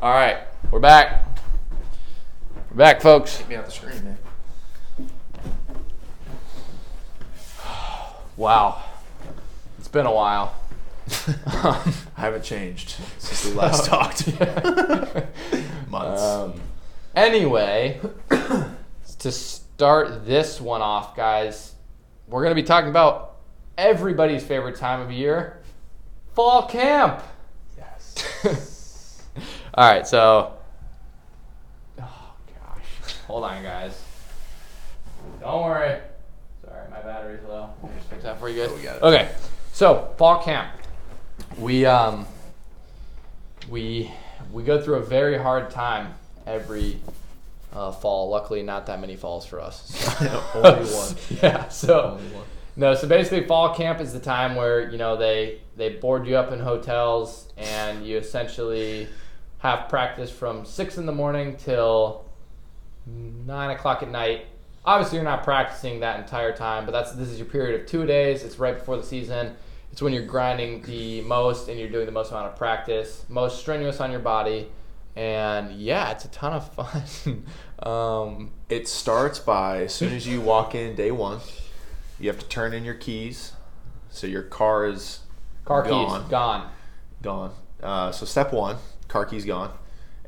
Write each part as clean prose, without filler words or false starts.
All right, we're back. We're back, folks. Get me off the screen, man. Wow, it's been a while. I haven't changed since we last talked. Months. Anyway, to start this one off, guys, we're going to be talking about everybody's favorite time of year, fall camp. Yes. All right, so, oh gosh, hold on, guys. Don't worry. Sorry, my battery's low. Let me just fix that for you guys. Oh, we got it. Okay, so fall camp. We go through a very hard time every fall. Luckily, not that many falls for us. So. Only one. Yeah. So Only one. no. So basically, fall camp is the time where they board you up in hotels and you essentially have practice from 6 a.m. till 9 o'clock at night. Obviously, you're not practicing that entire time, but this is your period of 2 days. It's right before the season. It's when you're grinding the most and you're doing the most amount of practice, most strenuous on your body. And yeah, it's a ton of fun. It starts by as soon as you walk in day one, you have to turn in your keys. So your car is Keys, gone. So step one, car keys gone.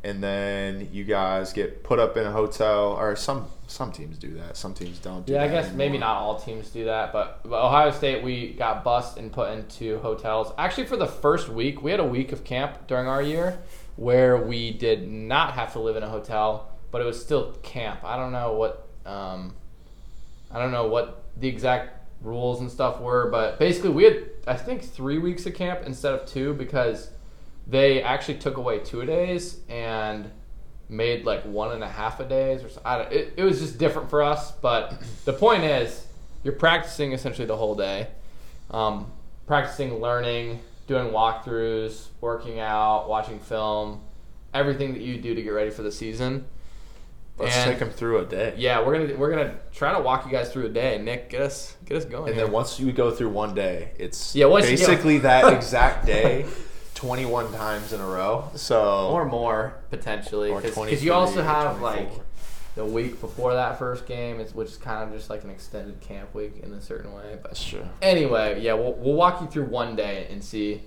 And then you guys get put up in a hotel, or some teams do that. Some teams don't do that. Yeah, I guess anymore. maybe not all teams do that, but Ohio State, we got bused and put into hotels. Actually, for the first week, we had a week of camp during our year where we did not have to live in a hotel, but it was still camp. I don't know what the exact rules and stuff were, but basically we had, I think, 3 weeks of camp instead of 2 because they actually took away 2 days and made like 1.5 a days or so. It was just different for us, but the point is you're practicing essentially the whole day, practicing, learning, doing walkthroughs, working out, watching film, everything that you do to get ready for the season. Let's take them through a day. Yeah, we're gonna try to walk you guys through a day. Nick, get us going. And here. then once you go through one day, it's once basically that exact day 21 times in a row. So or more potentially, or because you also have 24. like the week before that first game, which is kind of just like an extended camp week in a certain way. But That's true. anyway, yeah, we'll walk you through one day and see,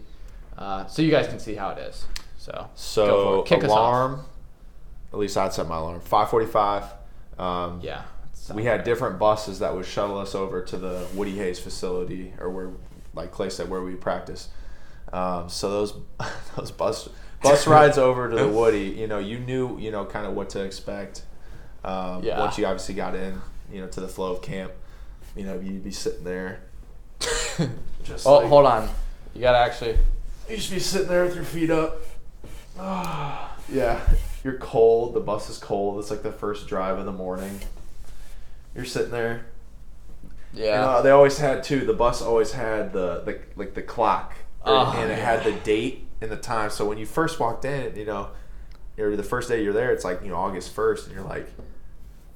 so you guys can see how it is. So go for it. Kick us off. Alarm. At least I'd set my alarm 5:45. Yeah, We had different buses that would shuttle us over to the Woody Hayes facility, or where, like Clay said, where we practice. So those bus rides over to the Woody, you knew, kind of what to expect. Once you obviously got in, to the flow of camp, you'd be sitting there. Hold on. You gotta actually. You just be sitting there with your feet up. Yeah, you're cold. The bus is cold. It's like the first drive of the morning. You're sitting there. Yeah. They always had too. The bus always had the clock, and it had the date and the time. So when you first walked in, the first day you're there, it's like August 1st, and you're like,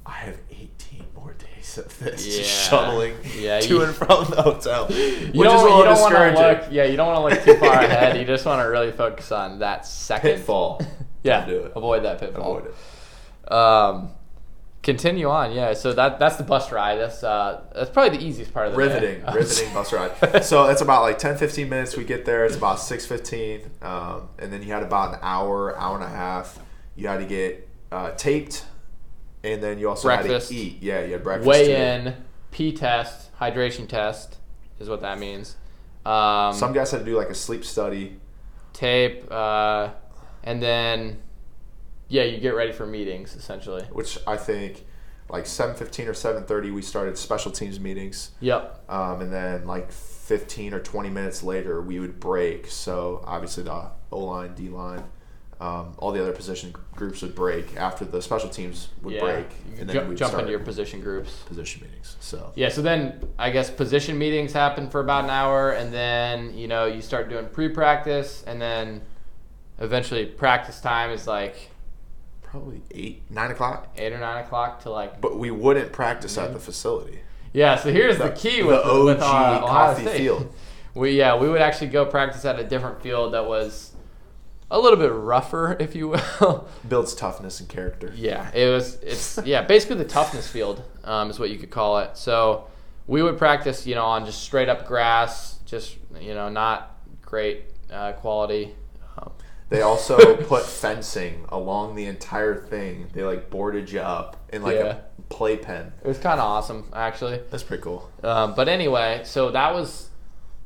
I have 18 more days of this just shuttling to and from the hotel. You don't want to look too far ahead. You just want to really focus on that second pitfall. Yeah, do it. Avoid that pitfall. Avoid it. Continue on. Yeah, so that's the bus ride. That's probably the easiest part of the riveting bus ride. So it's about like 10-15 minutes. We get there. It's about 6:15, and then you had about an hour and a half. You had to get taped, and then you also breakfast. Had to eat. Yeah, you had breakfast. Weigh in, pee test, hydration test is what that means. Some guys had to do like a sleep study. Tape, and then you get ready for meetings essentially. Which I think like 7:15 or 7:30 we started special teams meetings. Yep. And then like 15 or 20 minutes later we would break. So obviously the O-line, D-line, all the other position groups would break after the special teams would break. And then we'd jump into your position groups. Position meetings. So so then I guess position meetings happen for about an hour, and then you start doing pre-practice, and then eventually practice time is like probably 9 o'clock. 8 or 9 o'clock to like. But we wouldn't practice at the facility. Yeah, so here's the key with OG Ohio coffee State. field. We would actually go practice at a different field that was a little bit rougher, if you will. Builds toughness and character. Yeah, it's basically the toughness field is what you could call it. So we would practice, on just straight up grass, just, not great quality. They also put fencing along the entire thing. They like boarded you up in like a playpen. It was kind of awesome, actually. That's pretty cool. But anyway, so that was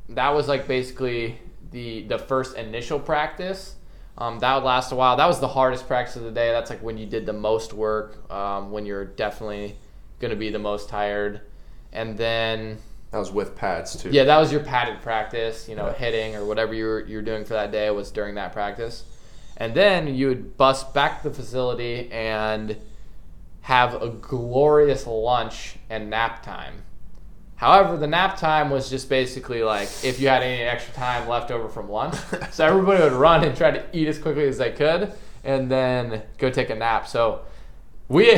like basically the first initial practice. That would last a while. That was the hardest practice of the day. That's like when you did the most work, when you're definitely going to be the most tired. And then that was with pads too. Yeah, that was your padded practice, hitting or whatever you're doing for that day was during that practice. And then you would bust back to the facility and have a glorious lunch and nap time. However, the nap time was just basically like if you had any extra time left over from lunch. So everybody would run and try to eat as quickly as they could and then go take a nap. So we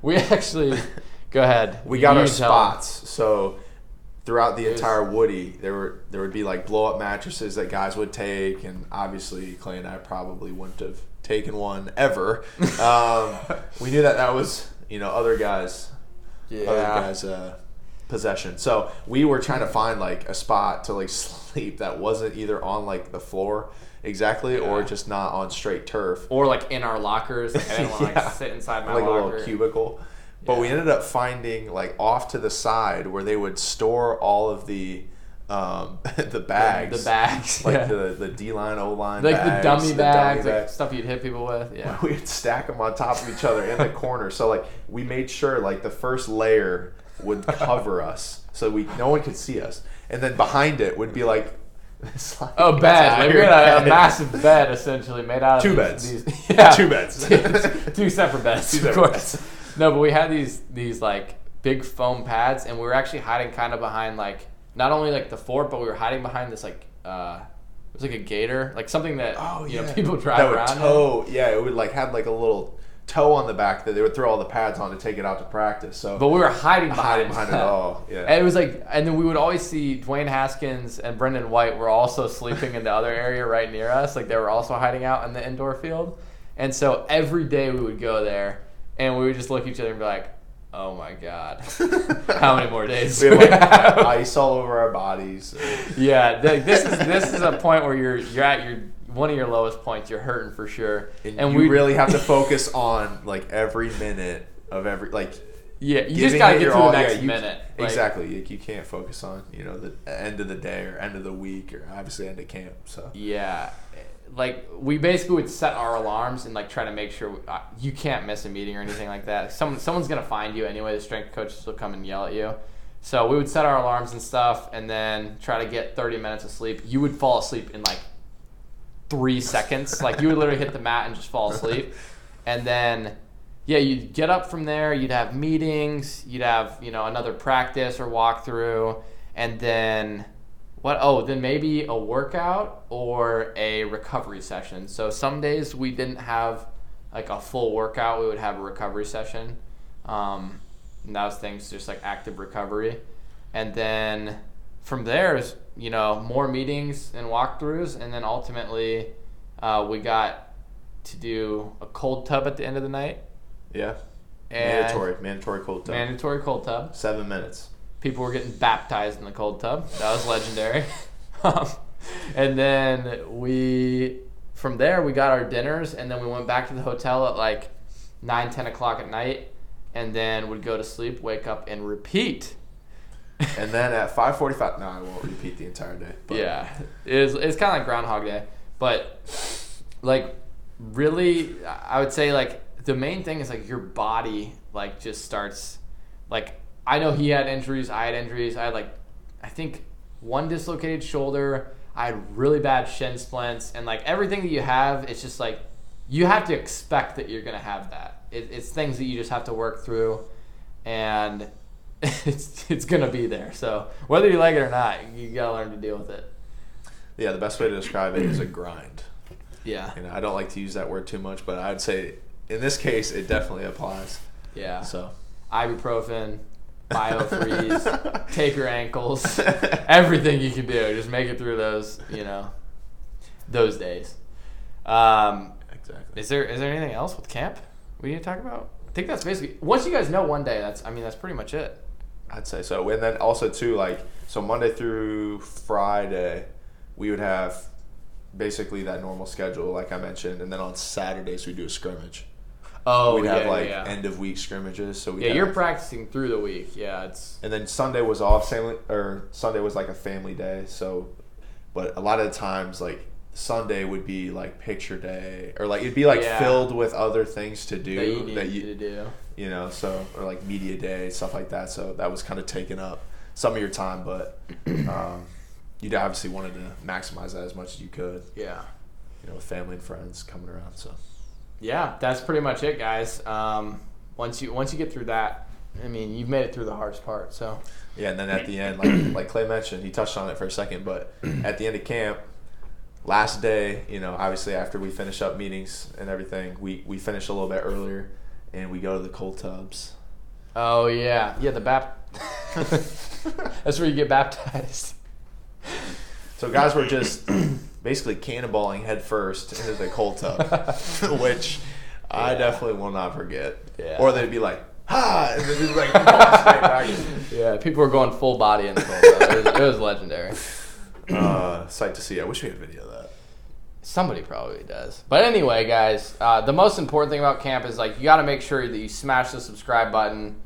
actually go ahead. We got our spots. So throughout the entire Woody, there would be like blow up mattresses that guys would take, and obviously Clay and I probably wouldn't have taken one ever. We knew that was other guys' possession. So we were trying to find like a spot to like sleep that wasn't either on like the floor exactly or just not on straight turf or like in our lockers. I didn't want to sit inside my like locker. A little cubicle. But we ended up finding like off to the side where they would store all of the bags. The bags. Like the D-line, O-line like bags. The dummy bags, like stuff you'd hit people with. Yeah. We would stack them on top of each other in the corner. So like we made sure like the first layer would cover us so no one could see us. And then behind it would be like this, like a bed. Like we had a massive bed essentially made out of two beds. Two beds. Two separate beds. Of course. No, but we had these like big foam pads, and we were actually hiding kind of behind like not only like the fort, but we were hiding behind this like it was like a gator, like something that people drive around. It would like have like a little toe on the back that they would throw all the pads on to take it out to practice. So, but we were hiding behind it all. Yeah, and it was like, and then we would always see Dwayne Haskins and Brendan White were also sleeping in the other area right near us, like they were also hiding out in the indoor field, and so every day we would go there. And we would just look at each other and be like, "Oh my God, how many more days?" We had like ice all over our bodies. Yeah, this is a point where you're at one of your lowest points. You're hurting for sure, and we really have to focus on like every minute of every like. Yeah, you just gotta get through the next minute. Exactly, you can't focus on the end of the day or end of the week or obviously end of camp. So yeah. Like we basically would set our alarms and like try to make sure you can't miss a meeting or anything like that. Someone's gonna find you anyway. The strength coaches will come and yell at you. So we would set our alarms and stuff, and then try to get 30 minutes of sleep. You would fall asleep in like 3 seconds. Like you would literally hit the mat and just fall asleep, and then you'd get up from there. You'd have meetings. You'd have another practice or walkthrough, and then. Then maybe a workout or a recovery session. So some days we didn't have like a full workout. We would have a recovery session. And that was things just like active recovery. And then from there is, more meetings and walkthroughs. And then ultimately we got to do a cold tub at the end of the night. Yeah. Mandatory cold tub. Mandatory cold tub. 7 minutes. People were getting baptized in the cold tub. That was legendary. And then from there, we got our dinners, and then we went back to the hotel at like 9, 10 o'clock at night, and then would go to sleep, wake up, and repeat. And then at 5:45, no, I won't repeat the entire day. But. Yeah, it's kind of like Groundhog Day. But like really, I would say like the main thing is like your body like just starts like, I know he had injuries. I had injuries. I had I think one dislocated shoulder. I had really bad shin splints, and like everything that you have, it's just like you have to expect that you're gonna have that. It's things that you just have to work through, and it's gonna be there. So whether you like it or not, you gotta learn to deal with it. Yeah, the best way to describe it is a grind. Yeah. I don't like to use that word too much, but I would say in this case it definitely applies. Yeah. So ibuprofen. BioFreeze, take your ankles, everything you can do. Just make it through those days. Exactly. Is there anything else with camp we need to talk about? I think that's basically, once you guys know one day, that's pretty much it. I'd say so. And then also too, like, so Monday through Friday, we would have basically that normal schedule, like I mentioned, and then on Saturdays we do a scrimmage. Oh, we'd have end of week scrimmages. So you're practicing through the week. Yeah, it's. And then Sunday was off. Sunday was like a family day. So, but a lot of the times, like Sunday would be like picture day, or like it'd be like filled with other things to do that you do. You know, so or like media day, stuff like that. So that was kind of taking up some of your time, but you'd obviously wanted to maximize that as much as you could. Yeah. You know, with family and friends coming around. So. Yeah, that's pretty much it, guys. Once you get through that, I mean, you've made it through the hardest part. So. Yeah, and then at the end, like Clay mentioned, he touched on it for a second, but at the end of camp, last day, you know, obviously after we finish up meetings and everything, we finish a little bit earlier, and we go to the cold tubs. Oh yeah, that's where you get baptized. So guys were just basically cannonballing head first into the cold tub, which I definitely will not forget. Yeah. Or they'd be like, "Ha!" and then just like straight back. Yeah, people were going full body in the cold tub. It was legendary. Sight to see. I wish we had video of that. Somebody probably does. But anyway, guys, the most important thing about camp is like you got to make sure that you smash the subscribe button.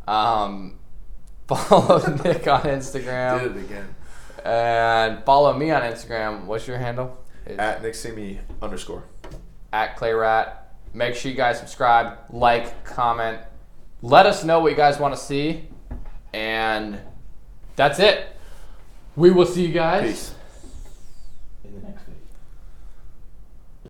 Follow Nick on Instagram. Did it again. And follow me on Instagram. What's your handle? At NickSimi _ At ClayRat. Make sure you guys subscribe, like, comment. Let us know what you guys want to see. And that's it. We will see you guys. Peace.